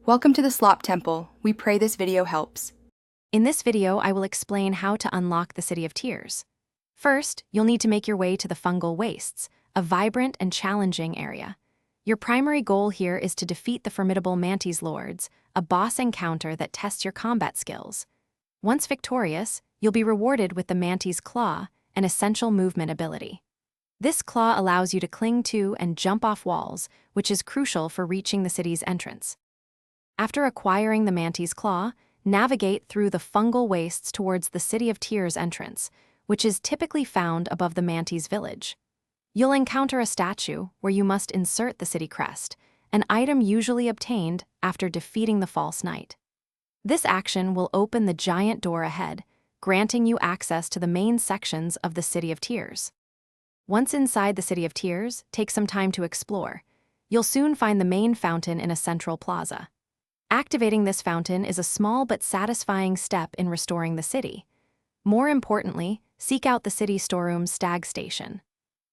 Welcome to the Slop Temple. We pray this video helps. In this video, I will explain how to unlock the City of Tears. First, you'll need to make your way to the Fungal Wastes, a vibrant and challenging area. Your primary goal here is to defeat the formidable Mantis Lords, a boss encounter that tests your combat skills. Once victorious, you'll be rewarded with the Mantis Claw, an essential movement ability. This claw allows you to cling to and jump off walls, which is crucial for reaching the city's entrance. After acquiring the Mantis Claw, navigate through the Fungal Wastes towards the City of Tears entrance, which is typically found above the Mantis village. You'll encounter a statue where you must insert the city crest, an item usually obtained after defeating the false knight. This action will open the giant door ahead, granting you access to the main sections of the City of Tears. Once inside the City of Tears, take some time to explore. You'll soon find the main fountain in a central plaza. Activating this fountain is a small but satisfying step in restoring the city. More importantly, seek out the city storeroom's stag station.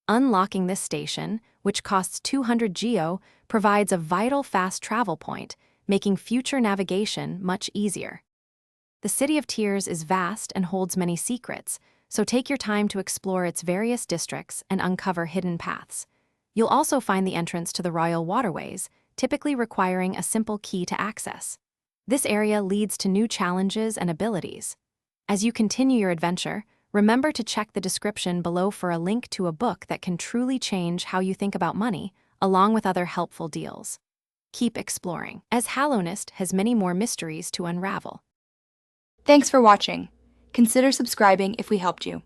Unlocking this station, which costs 200 geo, provides a vital fast travel point, making future navigation much easier. The City of Tears is vast and holds many secrets, so take your time to explore its various districts and uncover hidden paths. You'll also find the entrance to the Royal Waterways, typically requiring a simple key to access. This area leads to new challenges and abilities. As you continue your adventure, remember to check the description below for a link to a book that can truly change how you think about money, along with other helpful deals. Keep exploring, as Hallownest has many more mysteries to unravel. Thanks for watching. Consider subscribing if we helped you.